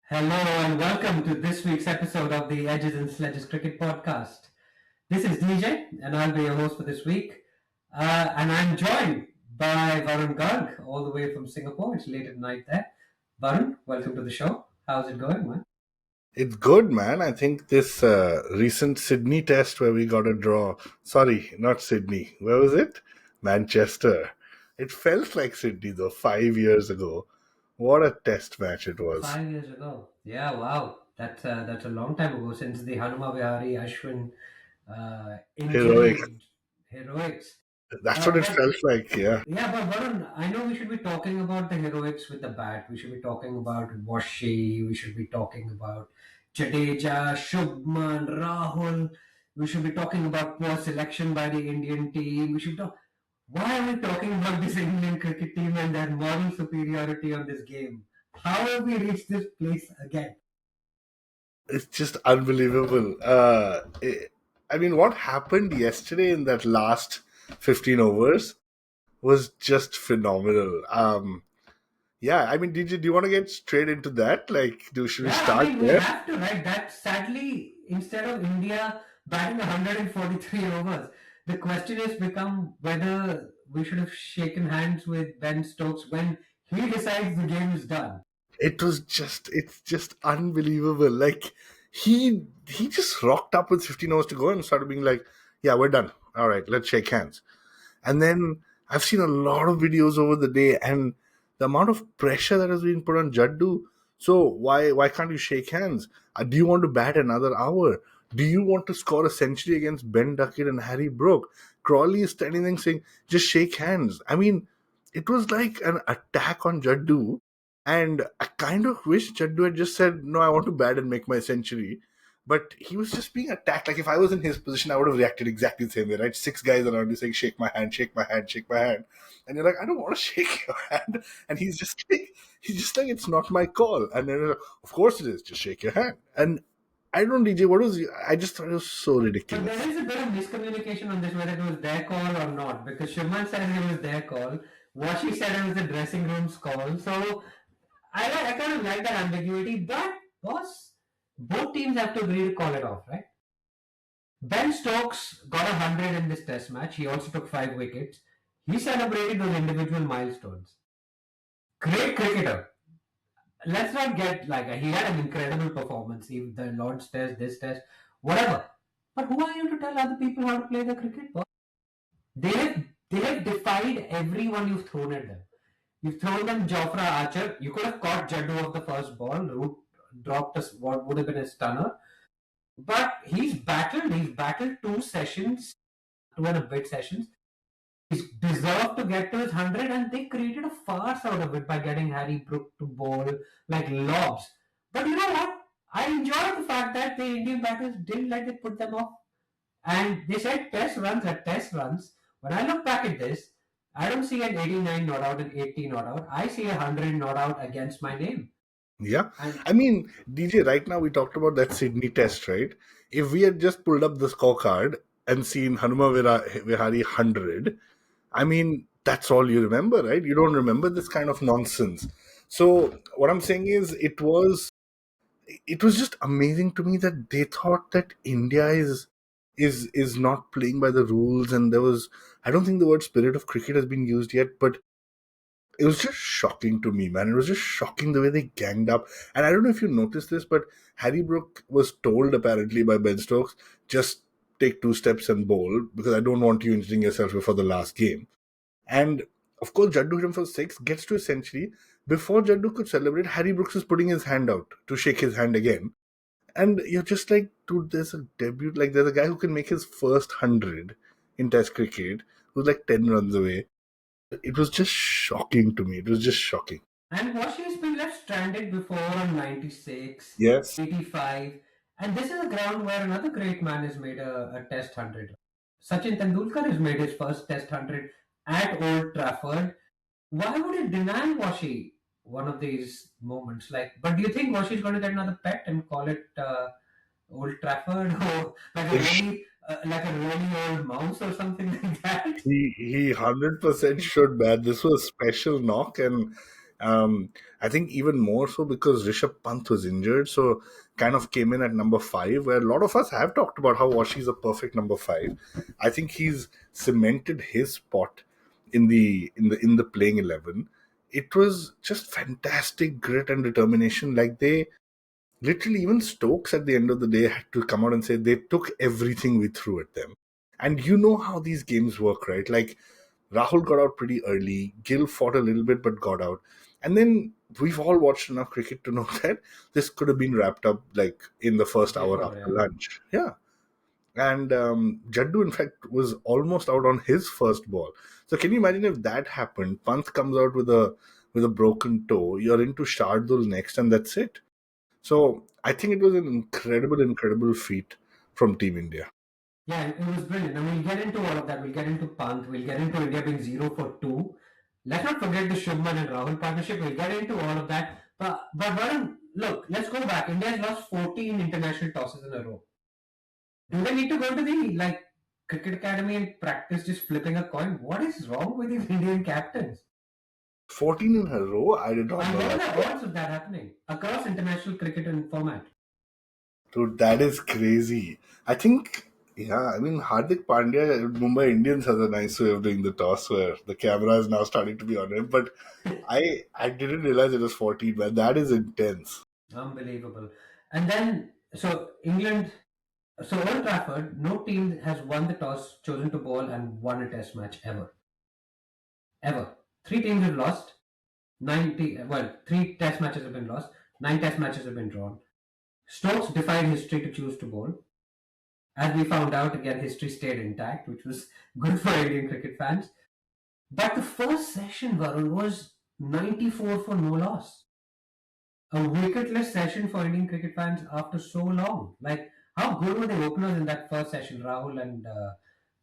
Hello and welcome to this week's episode of the Edges and Sledges Cricket Podcast. This is DJ and I'll be your host for this week. And I'm joined by Varun Garg all the way from Singapore. It's late at night there. Varun, welcome to the show. How's it going, man? It's good, man. I think this recent Sydney test where we got a draw. Sorry, not Sydney. Where was it? Manchester. It felt like Sydney, though, 5 years ago. What a test match it was. 5 years ago. Yeah, wow. That's a long time ago since the Hanuma Vihari Ashwin Heroic. injury heroics. That's what it But felt like, yeah. Yeah, but Varun, I know we should be talking about the heroics with the bat. We should be talking about Washy. We should be talking about Jadeja, Shubman, Rahul. We should be talking about poor selection by the Indian team. We should talk. Why are we talking about this Indian cricket team and their moral superiority on this game? How have we reached this place again? It's just unbelievable. I mean, what happened yesterday in that last 15 overs was just phenomenal. Yeah, I mean, do you want to get straight into that? Should we Yeah, I start mean, we there? have to, right? That sadly, instead of India batting 143 overs, the question has become whether we should have shaken hands with Ben Stokes when he decides the game is done. It's just unbelievable. He just rocked up with 15 hours to go and started being like, yeah, we're done. All right, let's shake hands. And then I've seen a lot of videos over the day, and the amount of pressure that has been put on Jaddu. So why can't you shake hands? Do you want to bat another hour? Do you want to score a century against Ben Duckett and Harry Brook? Crawley is standing there saying, just shake hands. I mean, it was like an attack on Jaddu, and I kind of wish Jaddu had just said, no, I want to bat and make my century. But he was just being attacked. Like if I was in his position, I would have reacted exactly the same way, right? Six guys around you saying, shake my hand, shake my hand, shake my hand. And you're like, I don't want to shake your hand. And he's just like, it's not my call. And then, of course it is, just shake your hand. And I don't know, DJ, I just thought it was so But ridiculous. there is a bit of miscommunication on this whether it was their call or not because Shubman said it was their call. Washy said it was the dressing room's call. So I kind of like that ambiguity, but boss, both teams have to agree to call it off, right? Ben Stokes got 100 in this test match. He also took 5 wickets. He celebrated those individual milestones. Great cricketer. Let's not get like he had an incredible performance. The Lord's Test, this test, whatever. But who are you to tell other people how to play the cricket? Boss? They have defied everyone you've thrown at them. You've thrown them Jofra Archer. You could have caught Jaddu off the first ball. Root dropped us what would have been a stunner. But he's battled. He's battled 2 sessions, 2 and a bit sessions. He's deserved to get to his 100, and they created a farce out of it by getting Harry Brook to bowl like lobs. But you know what? I enjoy the fact that the Indian batters didn't let it put them off. And they said test runs are test runs. When I look back at this, I don't see an 89 not out and 80 not out. I see 100 not out against my name. Yeah. And I mean, DJ, right now we talked about that Sydney test, right? If we had just pulled up the scorecard and seen Vihari 100, I mean, that's all you remember, right? You don't remember this kind of nonsense. So what I'm saying is it was just amazing to me that they thought that India is not playing by the rules, and there was, I don't think the word spirit of cricket has been used yet, but it was just shocking to me, man. It was just shocking the way they ganged up. And I don't know if you noticed this, but Harry Brook was told apparently by Ben Stokes, just take 2 steps and bowl because I don't want you injuring yourself before the last game. And of course, Jaddu hit him for six, gets to a century. Before Jaddu could celebrate, Harry Brooks is putting his hand out to shake his hand again. And you're just like, dude, there's a debut. Like, there's a guy who can make his first 100 in Test cricket, who's like 10 runs away. It was just shocking to me. It was just shocking. And Washy has been left stranded before on 96, Yes. 85. And this is a ground where another great man has made a test 100. Sachin Tendulkar has made his first test 100 at Old Trafford. Why would it deny Washy one of these moments? But do you think Washy is going to get another pet and call it Old Trafford or like a really old mouse or something like that? He 100% should, man. This was special knock, and I think even more so because Rishabh Pant was injured, so kind of came in at number five, where a lot of us have talked about how Washy is a perfect number five. I think he's cemented his spot in the playing 11. It was just fantastic grit and determination. Like they literally, even Stokes at the end of the day had to come out and say they took everything we threw at them. And you know how these games work, right? Like Rahul got out pretty early. Gill fought a little bit but got out. And then we've all watched enough cricket to know that this could have been wrapped up like in the first hour Before, after yeah. lunch. Yeah. And Jaddu, in fact, was almost out on his first ball. So can you imagine if that happened? Pant comes out with a broken toe. You're into Shardul next, and that's it. So I think it was an incredible, incredible feat from Team India. Yeah, it was brilliant. And we'll get into all of that. We'll get into Pant. We'll get into India being 0 for 2. Let's not forget the Shubman and Rahul partnership. We'll get into all of that. But Varun, look, let's go back. India has lost 14 international tosses in a row. Do they need to go to the cricket academy and practice just flipping a coin? What is wrong with these Indian captains? 14 in a row? I did not And know what are that. the odds of that happening across international cricket and format? Dude, that is crazy. I think, yeah, I mean, Hardik Pandya, Mumbai Indians has a nice way of doing the toss where the camera is now starting to be on him. But I didn't realize it was 14, man. That is intense. Unbelievable. And then, so England, so Old Trafford, no team has won the toss, chosen to bowl, and won a test match ever. Ever. Three teams have lost. 3 test matches have been lost. 9 test matches have been drawn. Stokes defied history to choose to bowl. As we found out, again, history stayed intact, which was good for Indian cricket fans. But the first session, Varun, was 94 for no loss. A wicketless session for Indian cricket fans after so long. Like, how good were the openers in that first session, Rahul and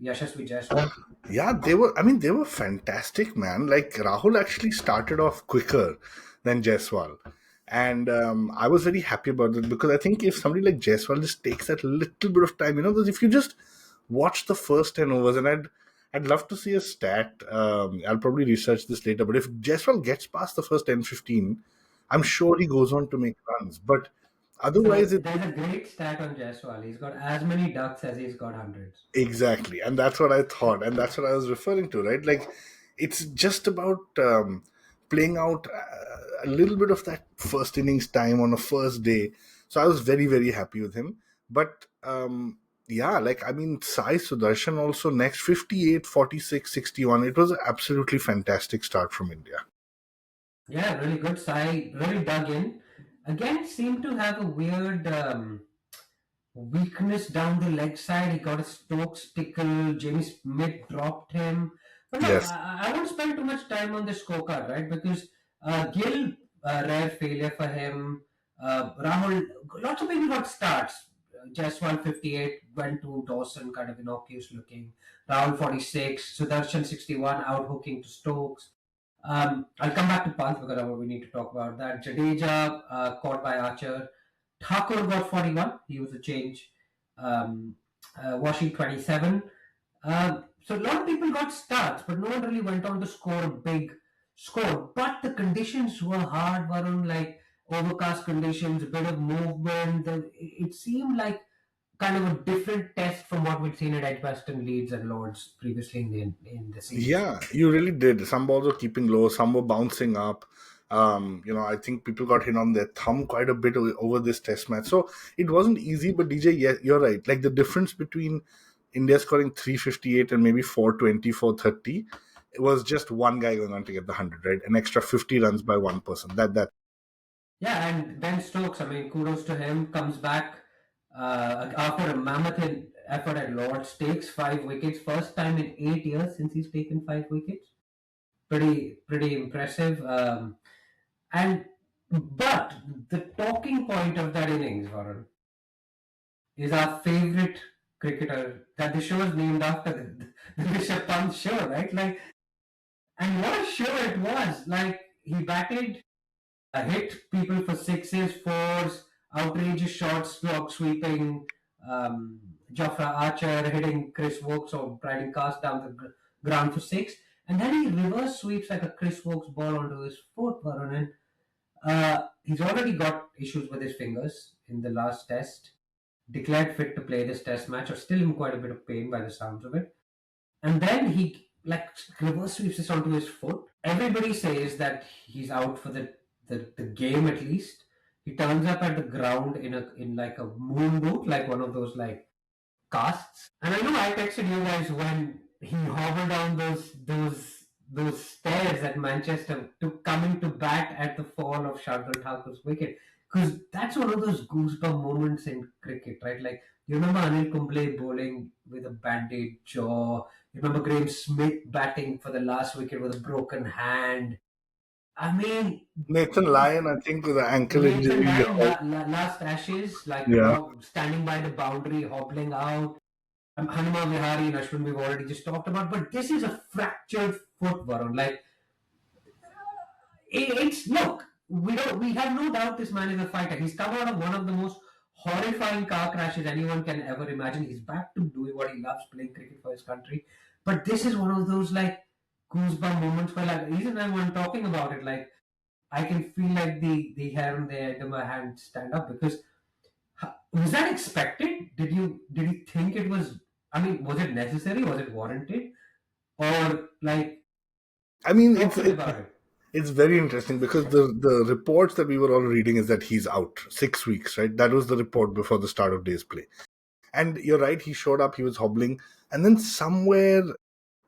Yashasvi Jaiswal? Yeah, they were. I mean, they were fantastic, man. Like Rahul actually started off quicker than Jaiswal, and I was very happy about it because I think if somebody like Jaiswal just takes that little bit of time, because if you just watch the first 10 overs, and I'd love to see a stat. I'll probably research this later, but if Jaiswal gets past the first 10-15, I'm sure he goes on to make runs. But So otherwise, there's a great stat on Jaiswal. He's got as many ducks as he's got hundreds. exactly, and that's what I thought, and that's what I was referring to, right? Like, it's just about playing out a little bit of that first innings time on a first day. So I was very, very happy with him. But yeah, like I mean, Sai Sudarshan also next 58, 46, 61. It was an absolutely fantastic start from India. Yeah, really good. Sai really dug in. Again, seemed to have a weird weakness down the leg side. He got a Stokes tickle. Jamie Smith dropped him. But look, Yes. I won't spend too much time on the scorecard, right? Because Gill, rare failure for him. Rahul, lots of people got starts. Jaiswal 58 went to Dawson, kind of innocuous looking. Rahul 46, Sudarshan 61, out hooking to Stokes. I'll come back to Pant because we need to talk about that. Jadeja caught by Archer. Thakur got 41. He was a change. Um, Washy 27. So a lot of people got starts, but no one really went on to score a big score. But the conditions were hard, Varun, like overcast conditions, a bit of movement. It seemed like kind of a different test from what we'd seen at Edgbaston, Leeds, and Lords previously in the series. Yeah, you really did. Some balls were keeping low, some were bouncing up. I think people got hit on their thumb quite a bit over this test match. So it wasn't easy, but DJ, yeah, you're right. Like the difference between India scoring 358 and maybe 420, 430, it was just one guy going on to get the 100, right? An extra 50 runs by one person. That Yeah, and Ben Stokes, I mean, kudos to him, comes back after a mammoth effort at Lords, takes 5 wickets, first time in 8 years since he's taken 5 wickets. Pretty impressive. And but the talking point of that innings, Varun, is our favorite cricketer that the show is named after the Rishabh Pant show, right? Like, and what a show it was! Like, he batted hit people for sixes, fours, outrageous shots, slog sweeping, Jofra Archer hitting Chris Wokes or riding cast down the ground for six. And then he reverse sweeps like a Chris Wokes ball onto his foot, Varun. And he's already got issues with his fingers in the last test. Declared fit to play this test match, or still in quite a bit of pain by the sounds of it. And then he like reverse sweeps this onto his foot. Everybody says that he's out for the game at least. He turns up at the ground in like a moon boot, like one of those like casts. And I know I texted you guys when he hobbled down those stairs at Manchester to coming to bat at the fall of Shardul Thakur's wicket. Because that's one of those goosebump moments in cricket, right? Like you remember Anil Kumble bowling with a band-aid jaw. You remember Graham Smith batting for the last wicket with a broken hand. I mean, Nathan Lyon, I think, with an ankle Nathan injury. Lyon last Ashes, like Yeah. standing by the boundary, hobbling out. Hanuma Vihari and Ashwin we've already just talked about, but this is a fractured foot, Varun. Like it's look, we have no doubt this man is a fighter. He's come out of one of the most horrifying car crashes anyone can ever imagine. He's back to doing what he loves, playing cricket for his country. But this is one of those like goosebump moments where like even when I'm talking about it, like I can feel like the hair on the end of my hand stand up because was that expected? Did you think it was? I mean, was it necessary? Was it warranted? Or like I mean, talk to me about it? it's very interesting because the reports that we were all reading is that he's out 6 weeks, right? That was the report before the start of day's play. And you're right, he showed up, he was hobbling, and then somewhere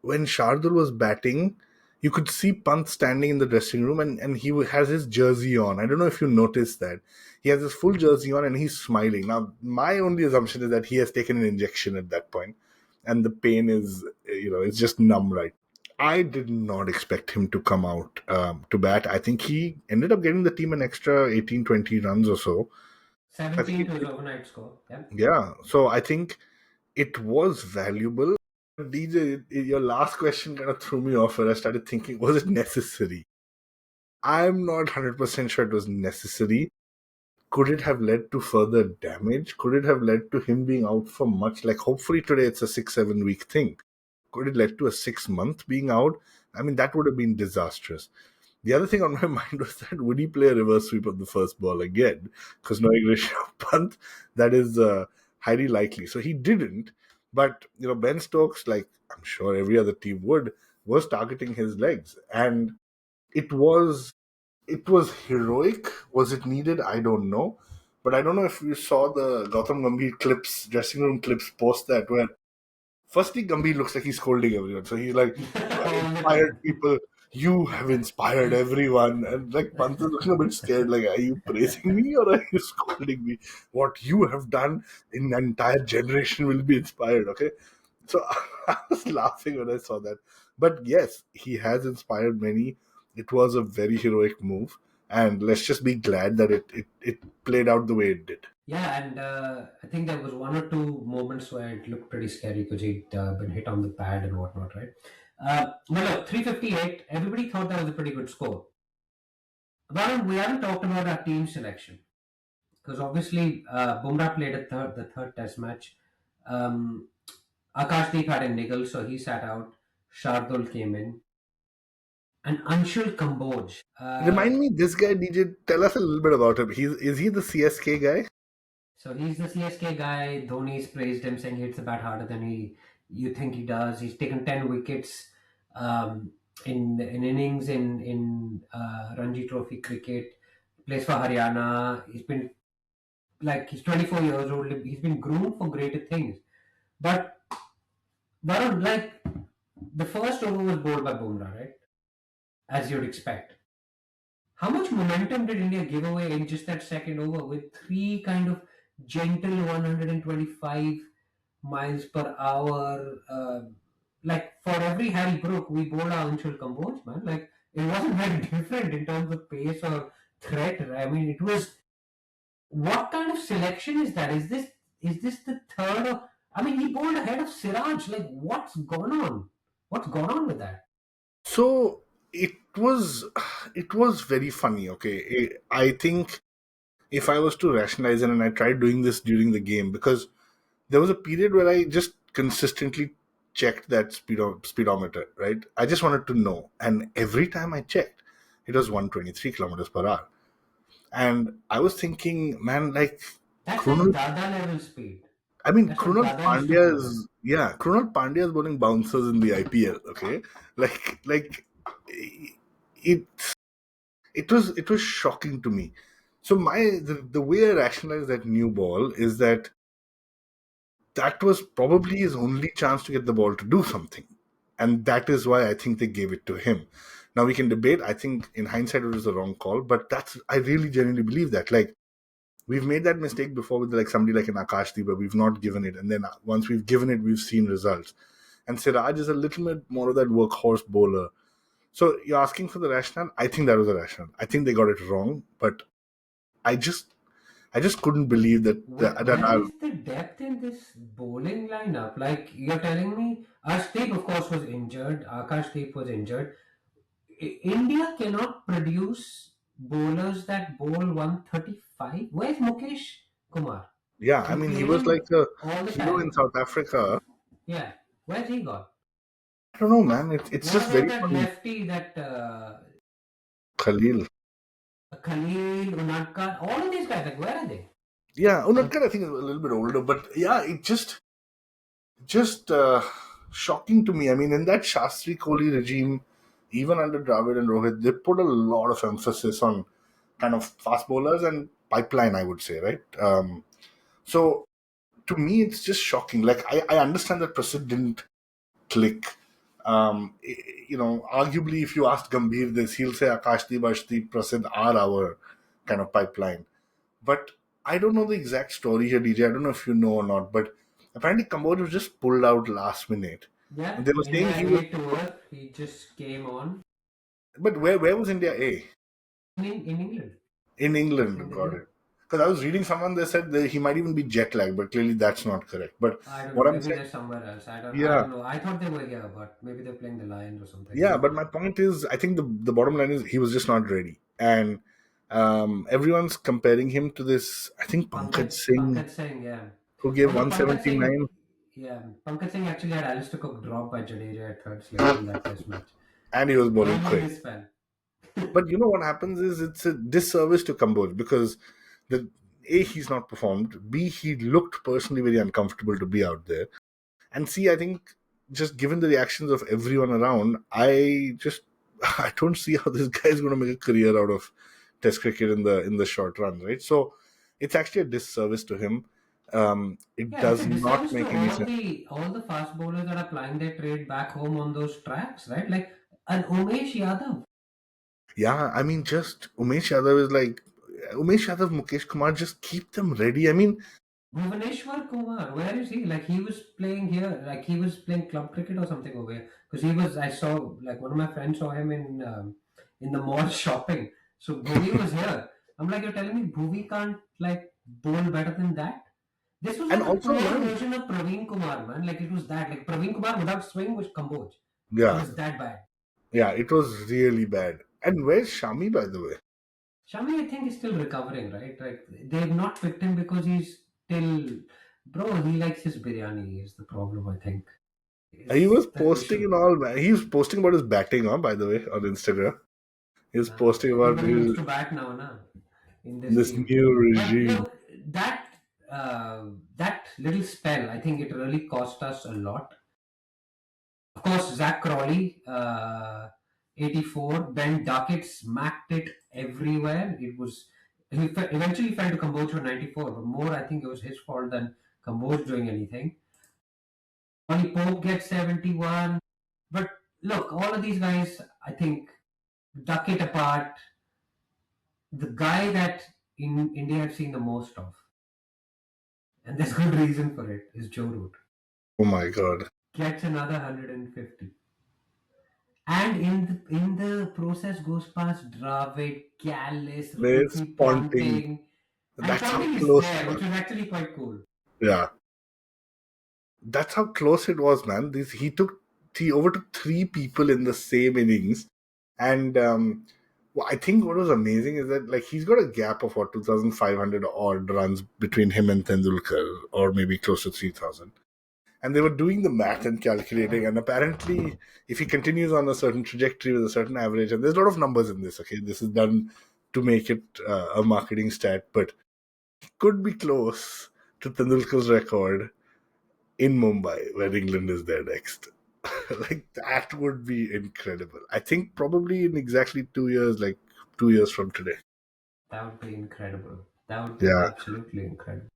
when Shardul was batting, you could see Pant standing in the dressing room and he has his jersey on. I don't know if you noticed that. He has his full jersey on and he's smiling. Now, my only assumption is that he has taken an injection at that point and the pain is, it's just numb, right? I did not expect him to come out to bat. I think he ended up getting the team an extra 18, 20 runs or so. I think 17 to his overnight score. Yeah. yeah. So I think it was valuable. DJ, your last question kind of threw me off where I started thinking, was it necessary? I'm not 100% sure it was necessary. Could it have led to further damage? Could it have led to him being out for much? Like, hopefully today it's a 6-7 week thing. Could it led to a 6 month being out? I mean, that would have been disastrous. The other thing on my mind was that would he play a reverse sweep on the first ball again? Because knowing Rishabh Pant, that is highly likely. So he didn't. But, Ben Stokes, like I'm sure every other team would, was targeting his legs. And it was heroic. Was it needed? I don't know. But I don't know if you saw the Gautam Gambhir clips, dressing room clips post that where firstly, Gambhir looks like he's scolding everyone. So he's like, "You have All the inspired time. people. You have inspired everyone." And like Pant is looking a bit scared. Like, are you praising me or are you scolding me? What you have done in an entire generation will be inspired. Okay. So I was laughing when I saw that. But yes, he has inspired many. It was a very heroic move. And let's just be glad that it played out the way it did. Yeah, and I think there was one or two moments where it looked pretty scary because he'd been hit on the pad and whatnot, right? Well, look, 358, everybody thought that was a pretty good score. Varun, we haven't talked about our team selection because obviously Bumrah played the third test match. Um, Akashdeep had a niggle, so he sat out. Shardul came in. And Anshul Kamboj. Remind me, this guy, DJ, tell us a little bit about him. Is he the CSK guy? So he's the CSK guy. Dhoni's praised him, saying he hits the bat harder than you think he does. He's taken 10 wickets in innings in Ranji Trophy cricket. Plays for Haryana. He's been like he's 24 years old. He's been groomed for greater things. But Varun, like the first over was bowled by Bumrah, right? As you'd expect. How much momentum did India give away in just that second over with three kind of gentle 125 miles per hour? Like for every Harry Brook, we bowled our Anshul Kamboj, man. Like it wasn't very different in terms of pace or threat. I mean, it was. What kind of selection is that? Is this the third? Or, I mean, he bowled ahead of Siraj. Like, what's gone on? What's gone on with that? So it was very funny. Okay, I think if I was to rationalize it, and I tried doing this during the game because there was a period where I just consistently checked that speedometer, right? I just wanted to know. And every time I checked, it was 123 kilometers per hour. And I was thinking, man, like, That's like Krunal, Dada level speed. I mean, That's what Krunal Dada used to Pandya go with. is, yeah, Krunal Pandya is bowling bouncers in the IPL, okay? Like, it, it was shocking to me. So the way I rationalize that new ball is that that was probably his only chance to get the ball to do something. And that is why I think they gave it to him. Now we can debate. I think in hindsight it was the wrong call, but I really genuinely believe that. Like, we've made that mistake before with like somebody like an Akashdeep, where we've not given it, and then once we've given it, we've seen results. And Siraj is a little bit more of that workhorse bowler. So you're asking for the rationale. I think that was the rationale. I think they got it wrong, but I just I just couldn't believe that Where I, is the depth in this bowling lineup? Like you're telling me, Arshdeep of course was injured. Akashdeep was injured. India cannot produce bowlers that bowl 135. Where's Mukesh Kumar? yeah, I He mean, he was like playing a all the hero in time. South Africa. Yeah. Where's he gone? I don't know, man. It's What just about very that funny. lefty, that Khalil. Khalil, Unadkar? All of these guys, like, where are they? Yeah, Unatkar I think is a little bit older, but yeah, it just shocking to me. I mean, in that Shastri Kohli regime, even under Dravid and Rohit, they put a lot of emphasis on kind of fast bowlers and pipeline, I would say, right? So to me, it's just shocking. Like, I understand that Prasid didn't click. Arguably, if you asked Gambhir this, he'll say Akashdeep, Arshdeep, Prasid are our kind of pipeline. But I don't know the exact story here, DJ. I don't know if you know or not, but apparently Kamboj was just pulled out last minute. Yeah, And they were saying India he was, A tour. He just came on but where was India A? in England. In That's England, when they got did. it. Because I was reading someone, they said that he might even be jet lagged, but clearly that's not correct. But I don't know. what I'm Maybe saying, they're somewhere else. I yeah, don't know. I thought they were here, but maybe they're playing the Lions or something. You yeah. know, But my point is, I think the bottom line is he was just not ready. And everyone's comparing him to this, I think, Pankaj Singh, Pankaj Singh, yeah. who gave Although Pankaj Singh, 179, yeah, Pankaj Singh actually had Alistair Cook dropped by Jadeja at third slip in that Test match. and he was bowling Only quick. his spell. But you know what happens is it's a disservice to Kamboj because the A, he's not performed. B, he looked personally very uncomfortable to be out there. And C, I think just given the reactions of everyone around, I don't see how this guy is going to make a career out of Test cricket in the short run, right? So it's actually a disservice to him. It Yeah, it's does a not disservice to make any sense. all the fast bowlers that are plying their trade back home on those tracks, right? Like an Umesh Yadav. Yeah, I mean, just Umesh Yadav is like Umesh Yadav, Mukesh Kumar, just keep them ready. I mean, Bhuvaneshwar Kumar, where is he? Like he was playing here, like he was playing club cricket or something over here. Because he was, I saw, like one of my friends saw him in the mall shopping. So Bhuvi was here. I'm like, you're telling me Bhuvi can't like bowl better than that? This was and like a also, poor man, version of Praveen Kumar, man. Like it was that, like Praveen Kumar without swing was Kamboj. It yeah, was that bad. yeah, it was really bad. And where's Shami, by the way? Shami, I think, is still recovering, right? Like they've not picked him because he's still, bro. He likes his biryani. Is the problem? I think He is was the posting issue. and all, man. He was posting about his batting, by the way, on Instagram. He was posting about Everybody needs to bat now, na, in this this team. new But regime. look, that little spell, I think it really cost us a lot. Of course, Zach Crawley, 84. Ben Duckett smacked it everywhere. Eventually fell to Kamboj for 94, but more I think it was his fault than Kamboj doing anything. Only Pope gets 71. But look, all of these guys, I think, Duckett apart, the guy that in India I've seen the most of, and there's good reason for it, is Joe Root. Oh my god. Gets another 150. And in the process goes past Dravid, Callis, This Ricky Ponting. Ponting, and That's how Ponting is close it there, was. which was actually quite cool. Yeah. That's how close it was, man. He overtook three people in the same innings. And I think what was amazing is that like he's got a gap of what 2,500 odd runs between him and Tendulkar, or maybe close to 3,000. And they were doing the math and calculating, and apparently if he continues on a certain trajectory with a certain average, and there's a lot of numbers in this, okay, this is done to make it a marketing stat, but could be close to Tendulkar's record in Mumbai when England is there next. Like that would be incredible. I think probably in exactly 2 years, like 2 years from today. That would be incredible. That would be Yeah. absolutely incredible.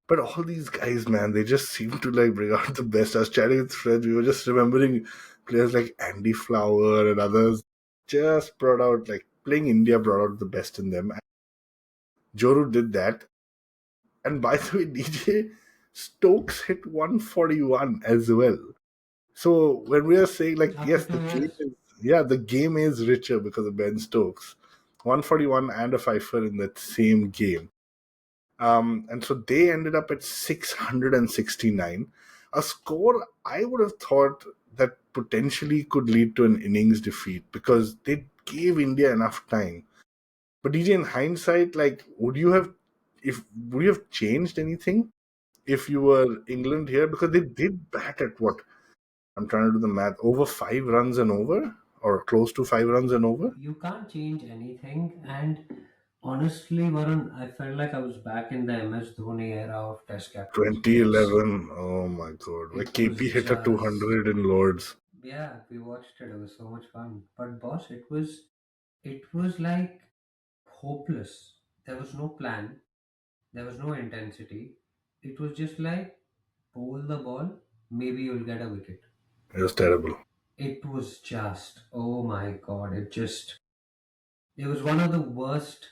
But all these guys, man, they just seem to like bring out the best. I was chatting with friends, we were just remembering players like Andy Flower and others just brought out, like, playing India brought out the best in them. Joru did that. And by the way, DJ, Stokes hit 141 as well. So when we are saying, like, After yes, two years, the game is richer because of Ben Stokes. 141 and a fifer in that same game. And so they ended up at 669. A score I would have thought that potentially could lead to an innings defeat because they gave India enough time. But DJ, in hindsight, like, would you have changed anything if you were England here? Because they did bat at what? I'm trying to do the math. Over 5 runs and over, or close to 5 runs and over. you can't change anything. And honestly, Varun, I felt like I was back in the MS Dhoni era of Test captaincy. 2011. Oh my god, where It KP was hit a just 200 in Lords. yeah, we watched it. It was so much fun. But boss, it was like hopeless. There was no plan. There was no intensity. It was just like bowl the ball. Maybe you'll get a wicket. It was terrible. It was just oh my god. It was one of the worst.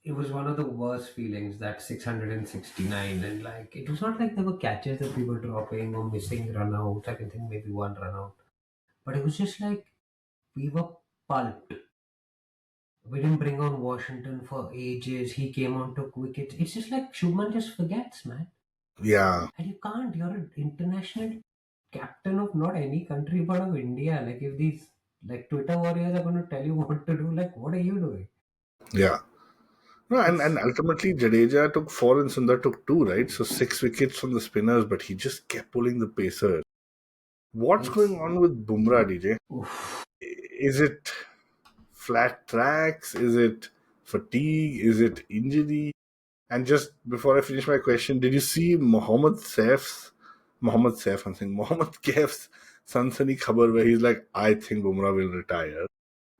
It was one of the worst feelings that 669 and like it was not like there were catches that we were dropping or missing run outs. I can think maybe one run out. But it was just like we were pulped. We didn't bring on Washington for ages. He came on, took wickets. It's just like Shubman just forgets, man. Yeah, And you can't. You're an international captain of not any country but of India. Like if these like Twitter warriors are going to tell you what to do, like what are you doing? yeah. No, and It's ultimately Jadeja took four and Sundar took two, right? So 6 wickets from the spinners, but he just kept pulling the pacers. What's going it's on with Bumrah, DJ? oof. Is it flat tracks? Is it fatigue? Is it injury? And just before I finish my question, did you see Mohammad Saif, I'm saying Mohammad Kaif's Sansani Khabar where he's like, I think Bumrah will retire.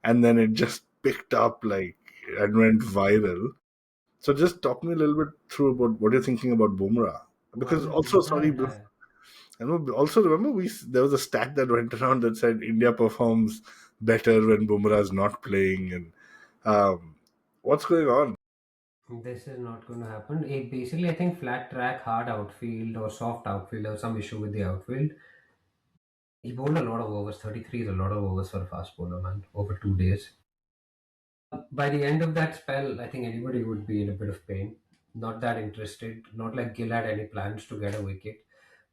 And then it just picked up like and went viral. So just talk me a little bit through about what you're thinking about Bumrah. Why Because will also, Bumrah sorry, retire? I know, also remember there was a stat that went around that said India performs better when Bumrah is not playing, and um, what's going on? This is not going to happen. It basically, I think flat track, hard outfield or soft outfield or some issue with the outfield. He bowled a lot of overs. 33 is a lot of overs for a fast bowler, man. Over 2 days. By the end of that spell, I think anybody would be in a bit of pain. Not that interested. Not like Gill had any plans to get a wicket.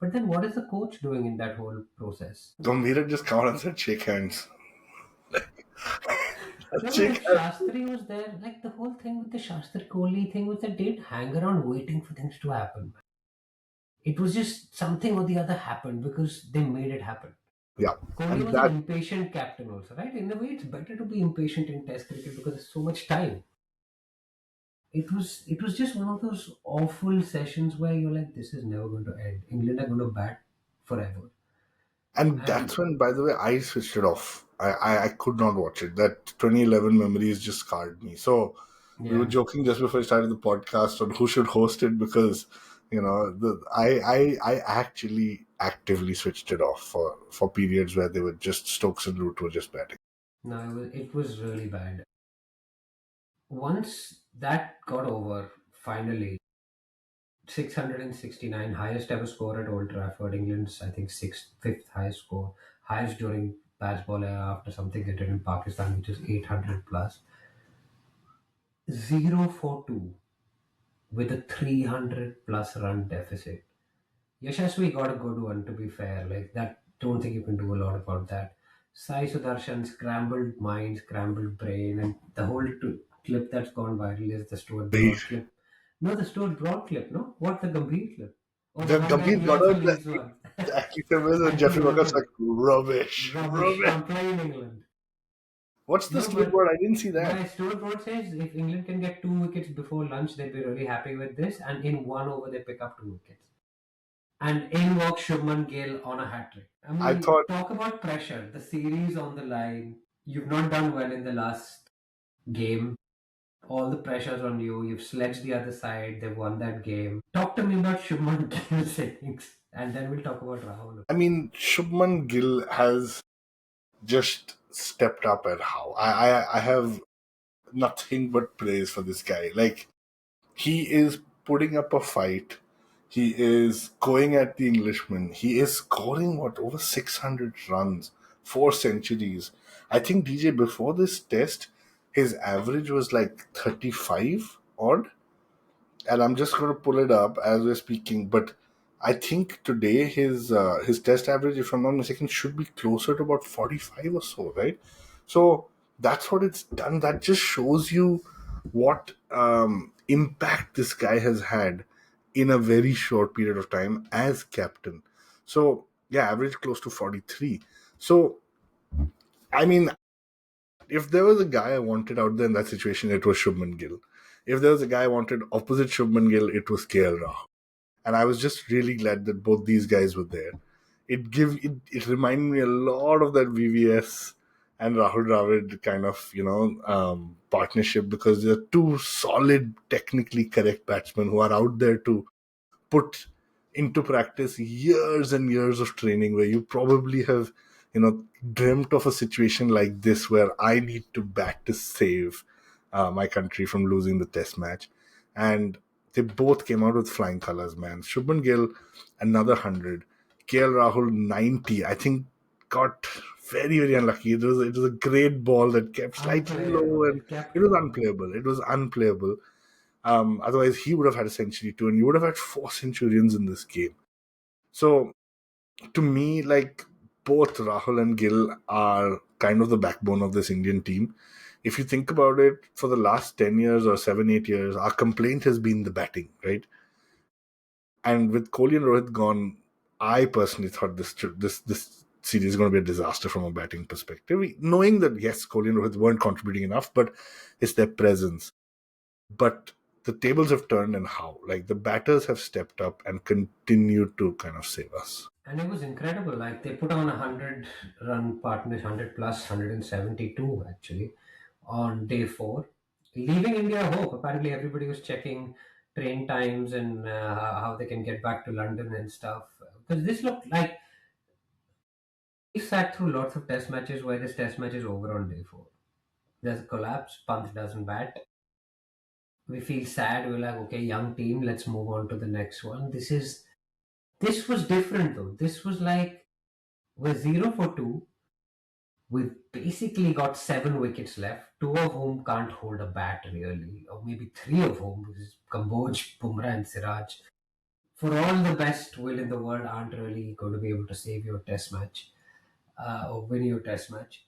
But then, what is the coach doing in that whole process? Gambhir just come out and said shake hands. No, no. Shake If hands. Shastri was there, like the whole thing with the Shastri Kohli thing was that they didn't hang around waiting for things to happen. It was just something or the other happened because they made it happen. Yeah, Kohli and was an that impatient captain also, right? In a way, it's better to be impatient in Test cricket because there's so much time. It was just one of those awful sessions where you're like, this is never going to end. England are going to bat forever. and And that's when, by the way, I switched it off. I could not watch it. That 2011 memories just scarred me. So we were yeah, joking just before I started the podcast on who should host it because I actually actively switched it off for periods where they were just Stokes and Root were just batting. no, it was really bad. Once that got over, finally, 669, highest ever score at Old Trafford. England's, I think, fifth highest score, highest during Bazball era after something they did in Pakistan, which is 800 plus. 0 for 2 with a 300 plus run deficit. Yashasvi got a good one, to be fair. Like that, don't think you can do a lot about that. Sai Sudarshan scrambled mind, scrambled brain, and the whole clip that's gone viral is the Stuart The Broad clip. No, the Stuart Broad clip. No, what the Gambhir clip? Oh, the The one where Gambhir he got also out leaves one. the Ashley Simmons and And to Jeffrey Walker's Warner. like rubbish, Rubbish. rubbish. I'm playing England. What's the No, but scoreboard? I didn't see that. my scoreboard says if England can get 2 wickets before lunch, they'd be really happy with this. And in 1 over, they pick up 2 wickets. And in walks Shubman Gill on a hat trick. I I mean, thought, talk about pressure. The series on the line. You've not done well in the last game. All the pressure's on you. You've sledged the other side. They've won that game. Talk to me about Shubman Gill's innings, and then we'll talk about Rahul. I mean, Shubman Gill has just stepped up at how. I have nothing but praise for this guy. Like, he is putting up a fight. He is going at the Englishman. He is scoring what over 600 runs, 4 centuries. I think DJ before this test, his average was like 35 odd, and I'm just going to pull it up as we're speaking. But I think today his test average, if I'm not mistaken, should be closer to about 45 or so, right? So that's what it's done. That just shows you what impact this guy has had in a very short period of time as captain. So yeah, average close to 43. So I mean, if there was a guy I wanted out there in that situation, it was Shubman Gill. If there was a guy I wanted opposite Shubman Gill, it was Gill-Rahul. And I was just really glad that both these guys were there. It reminded me a lot of that VVS and Rahul Dravid kind of partnership, because they're two solid, technically correct batsmen who are out there to put into practice years and years of training, where you probably have dreamt of a situation like this where I need to bat to save my country from losing the test match. And they both came out with flying colors, man. Shubman Gill another 100, Gill-Rahul 90. I think got very, very unlucky. It was a great ball that kept slightly low, Unplayable. and It kept it was low. unplayable. It was unplayable. Otherwise, he would have had a century too, and you would have had 4 centurions in this game. So, to me, like, both Rahul and Gill are kind of the backbone of this Indian team. If you think about it, for the last 10 years or 7, 8 years, our complaint has been the batting, right? And with Kohli and Rohit gone, I personally thought this series is going to be a disaster from a batting perspective. Knowing that, yes, Kohli and Rohit weren't contributing enough, but it's their presence. But the tables have turned, and how? Like, the batters have stepped up and continued to kind of save us. And it was incredible. Like they put on a 100 run partnership, 100 plus 172 actually, on day four, leaving India hope. Apparently, everybody was checking train times and how they can get back to London and stuff. Because this looked like we sat through lots of test matches where this test match is over on day four. There's a collapse, Pant doesn't bat. We feel sad, we're like, okay, young team, let's move on to the next one. This was different though. This was like we're 0 for 2. We've basically got 7 wickets left, two of whom can't hold a bat really, or maybe three of whom, which is Kamboj, Bumrah, and Siraj. For all the best will in the world, aren't really going to be able to save your test match or win your test match.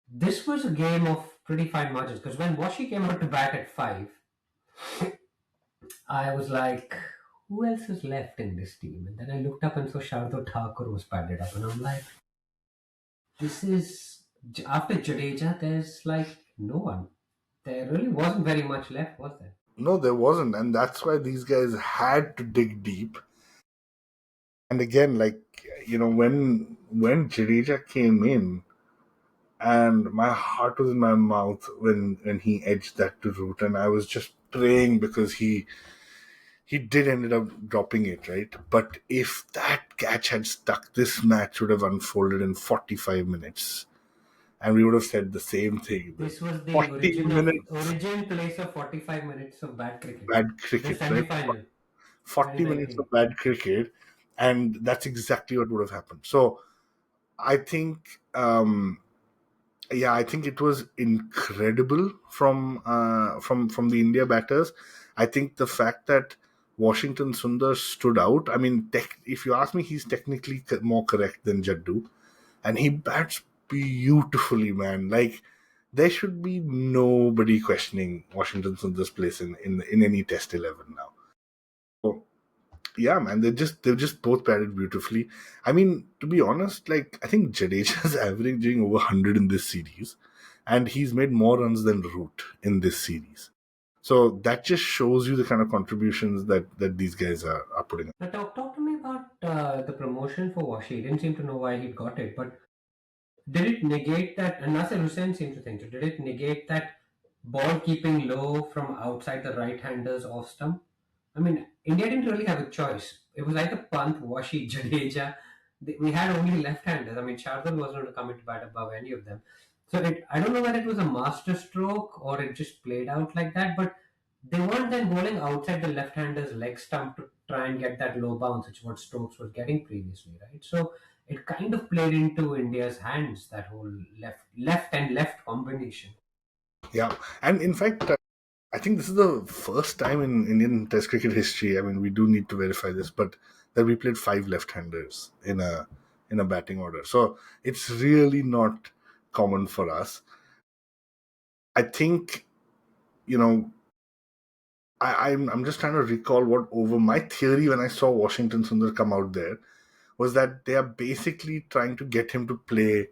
This was a game of pretty fine margins because when Washy came out to bat at 5, I was like, who else is left in this team? And then I looked up and saw Shardul Thakur was padded up, and I'm like, this is after Jadeja, there's like no one. There really wasn't very much left, was there? No, there wasn't, and that's why these guys had to dig deep. And again, like, when Jadeja came in, and my heart was in my mouth when he edged that to root, and I was just praying, because he did ended up dropping it, right? But if that catch had stuck, this match would have unfolded in 45 minutes. And we would have said the same thing. This was the 40 minutes origin place of 45 minutes of bad cricket. bad The cricket, right? semi-final, 40 minutes of 2019. bad cricket, and that's exactly what would have happened. So I think, I think it was incredible from the India batters. I think the fact that Washington Sundar stood out. I mean, if you ask me, he's technically more correct than Jaddu, and he bats beautifully, man. Like, there should be nobody questioning Washington Sundar's place in any Test 11 now. So Yeah, man, they've just both batted beautifully. I mean, to be honest, like I think Jadeja's averaging over 100 in this series, and he's made more runs than Root in this series. So that just shows you the kind of contributions that these guys are putting up. Now, talk to me about the promotion for Washy. Didn't seem to know why he got it, but did it negate that? And Nasser Hussain seemed to think so. Did it negate that ball keeping low from outside the right-handers off stump? I mean, India didn't really have a choice. It was either Pant, Washy, Jadeja. We had only left-handers. I mean, Shardul wasn't going to come into bat above any of them. So I don't know whether it was a master stroke or it just played out like that, but they weren't then bowling outside the left-hander's leg stump to try and get that low bounce, which is what Stokes was getting previously, right? So it kind of played into India's hands, that whole left combination. Yeah, and in fact, I think this is the first time in Indian Test cricket history. I mean, we do need to verify this, but that we played five left-handers in a batting order. So it's really not common for us. I think you know I'm just trying to recall what over my theory when I saw Washington Sundar come out there was that they are basically trying to get him to play,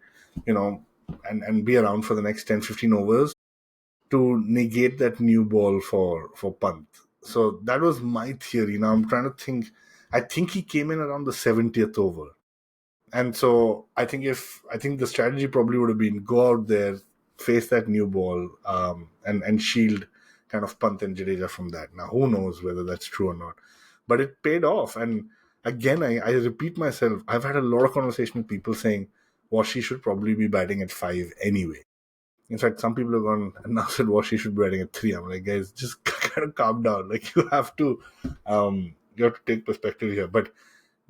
you know, and be around for the next 10, 15 overs to negate that new ball for Pant. So that was my theory. Now I'm trying to think. I think he came in around the 70th over. And so I think the strategy probably would have been go out there, face that new ball, and shield kind of Pant and Jadeja from that. Now who knows whether that's true or not, but it paid off. And again, I repeat myself. I've had a lot of conversation with people saying Washy should probably be batting at 5 anyway. In fact, some people have gone and now said Washy should be batting at 3. I'm like, guys, just kind of calm down. Like you have to take perspective here, but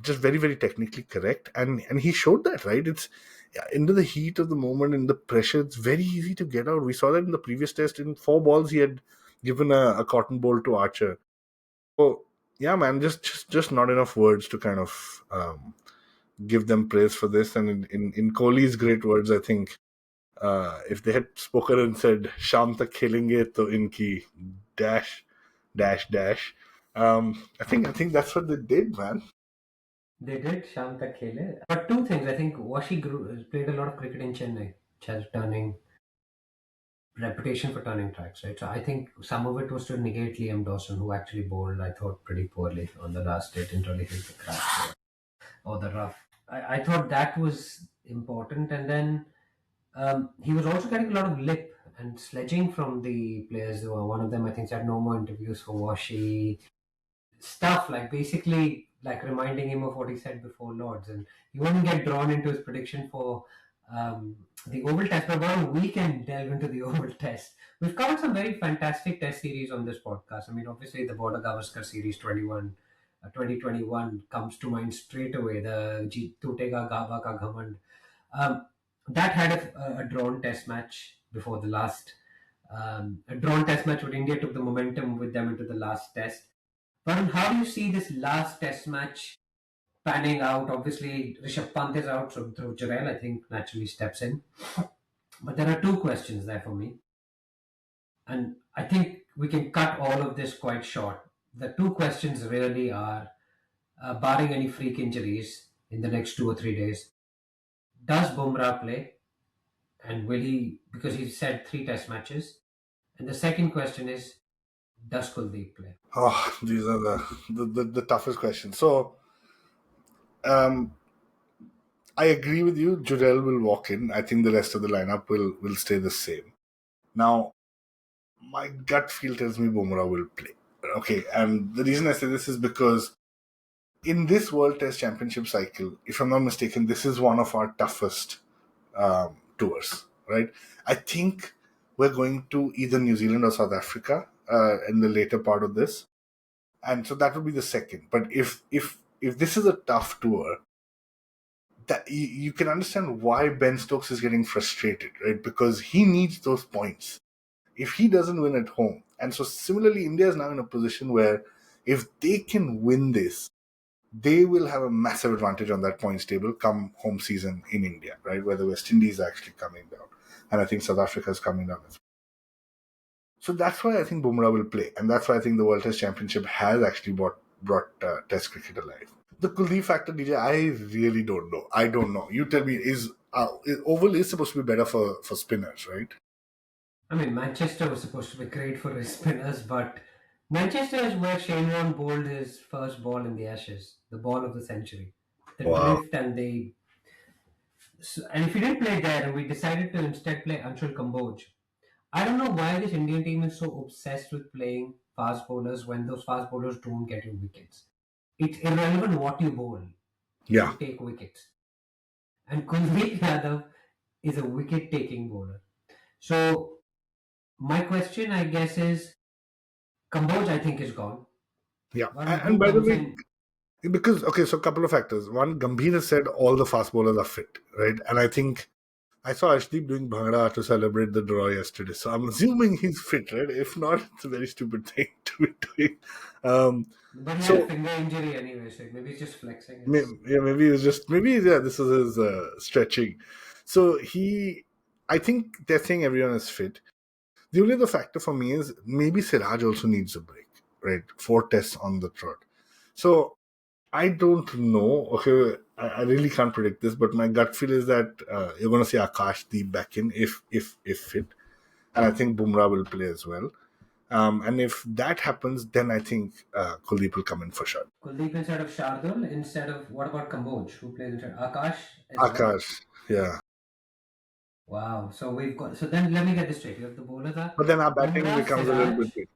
just very very technically correct, and he showed that, right? It's into the heat of the moment, in the pressure, it's very easy to get out. We saw that in the previous test. In 4 balls he had given a cotton ball to Archer. So yeah, man, just not enough words to kind of give them praise for this. And in Kohli's great words, I think if they had spoken and said "Sham tak khelenge to inki dash dash dash," I think that's what they did, man. They did Sham Tak Khele. But two things. I think played a lot of cricket in Chennai, which has turning reputation for turning tracks, right? So I think some of it was to negate Liam Dawson, who actually bowled, I thought, pretty poorly on the last day. Didn't really hit the cracks or the rough. I thought that was important. And then he was also getting a lot of lip and sledging from the players. One of them, I think, said no more interviews for Washy. Stuff like basically like reminding him of what he said before Lords, and he wouldn't get drawn into his prediction for the Oval Test. But while we can delve into the Oval Test, we've covered some very fantastic Test series on this podcast. I mean, obviously the Border Gavaskar Series 2021 comes to mind straight away. The Tutega Gava Ka Ghamand. That had a drawn Test match before the last. A drawn Test match, but India took the momentum with them into the last Test. Varun, how do you see this last Test match panning out? Obviously, Rishabh Pant is out, so Jarrell, I think, naturally steps in. But there are two questions there for me, and I think we can cut all of this quite short. The two questions really are, barring any freak injuries in the next 2 or 3 days, does Bumrah play, and will he? Because he said 3 Test matches. And the second question is, does Kuldeep play? Oh, these are the toughest questions. So, um, I agree with you. Jurel will walk in. I think the rest of the lineup will stay the same. Now, my gut feel tells me Bumrah will play. Okay, and the reason I say this is because in this World Test Championship cycle, if I'm not mistaken, this is one of our toughest tours, right? I think we're going to either New Zealand or South Africa in the later part of this, and so that would be the second. But if this is a tough tour, that you can understand why Ben Stokes is getting frustrated, right? Because he needs those points. If he doesn't win at home, and so similarly, India is now in a position where if they can win this, they will have a massive advantage on that points table come home season in India, right? Where the West Indies are actually coming down, and I think South Africa is coming down as well. So that's why I think Bumrah will play, and that's why I think the World Test Championship has actually brought Test cricket alive. The Kuldeep factor, DJ, I really don't know. I don't know. You tell me. Oval is supposed to be better for spinners, right? I mean, Manchester was supposed to be great for his spinners, but Manchester is where Shane Warne bowled his first ball in the Ashes, the ball of the century. The Wow. drift and the. And if he didn't play there, and we decided to instead play Anshul Kamboj, I don't know why this Indian team is so obsessed with playing fast bowlers when those fast bowlers don't get you wickets. It's irrelevant what you bowl, Yeah. you take wickets. And Kuldeep Yadav is a wicket taking bowler. So, my question, I guess, is Kamboj, I think, is gone. Yeah. Varun, And who by the comes way, in? because okay, so a couple of factors. One, Gambhir has said all the fast bowlers are fit, right? And I think I saw Ashdeep doing bhangra to celebrate the draw yesterday, so I'm assuming he's fit, right? If not, it's a very stupid thing to be doing. Um, But he had a so finger injury anyway, so maybe he's just flexing may- his. yeah, maybe it was just maybe yeah, this was his stretching. So I think they're saying everyone is fit. The only other factor for me is maybe Siraj also needs a break, right? 4 tests on the trot. So I don't know. Okay, I really can't predict this, but my gut feel is that you're going to see Akash Deep back in if fit, and I think Bumrah will play as well. And if that happens, then I think Kuldeep will come in for sure. Kuldeep instead of Shardul, instead of what about Kamboj, who plays instead Akash as well? Akash, yeah. Wow. So we've got. So then let me get this straight. You have the bowlers are But then our batting Bumrah, becomes a little Siraj, bit big.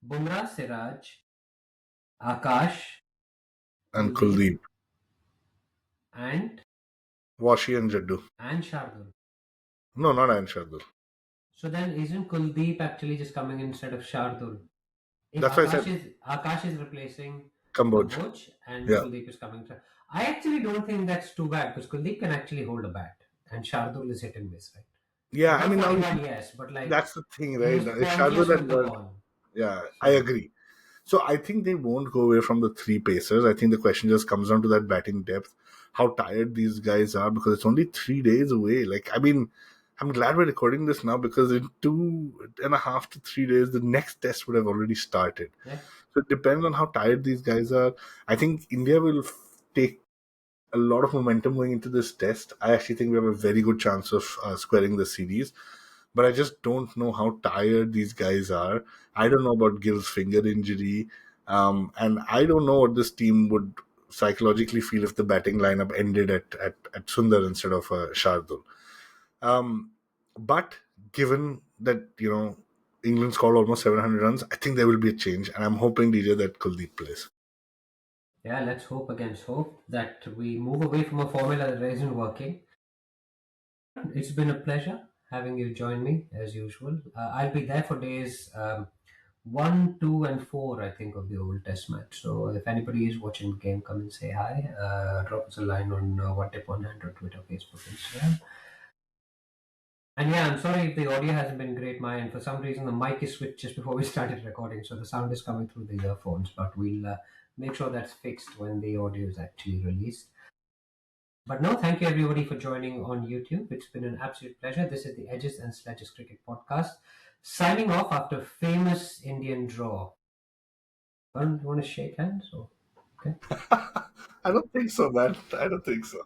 Bumrah, Siraj, Akash, And Kuldeep, Kuldeep, and Washy and Jaddu. Shardul. No, not Anshardul. So then isn't Kuldeep actually just coming in instead of Shardul? If That's why I said Akash is replacing Kamboj. Kamboj and Yeah. Kuldeep is coming to, I actually don't think that's too bad because Kuldeep can actually hold a bat and Shardul is hit and miss, right? Yeah, I Above mean, now 41, yes, but like that's the thing, he right? was If Shardul pointless had with the got, ball. yeah, I So agree. So I think they won't go away from the three pacers. I think the question just comes down to that batting depth, how tired these guys are because it's only 3 days away. Like, I mean, I'm glad we're recording this now because in 2.5 to 3 days, the next test would have already started. yeah, So it depends on how tired these guys are. I think India will take a lot of momentum going into this test. I actually think we have a very good chance of squaring the series, but I just don't know how tired these guys are. I don't know about Gill's finger injury, and I don't know what this team would psychologically feel if the batting lineup ended at Sundar instead of Shardul. Um, but given that England scored almost 700 runs, I think there will be a change, and I'm hoping DJ that Kuldeep plays. yeah, let's hope against hope that we move away from a formula that isn't working. It's been a pleasure having you join me as usual. I'll be there for days 1, 2, and 4, I think, of the old test match. So if anybody is watching the game, come and say hi. Drop us a line on What Tip on Hand or Twitter, Facebook, Instagram. And yeah, I'm sorry if the audio hasn't been great, mine. For some reason, the mic is switched just before we started recording, so the sound is coming through the earphones. But we'll make sure that's fixed when the audio is actually released. But no, thank you everybody for joining on YouTube. It's been an absolute pleasure. This is the Edges and Sledges Cricket Podcast. Signing off after famous Indian draw. Varun, do you want to shake hands? Or okay. I don't think so, man. I don't think so.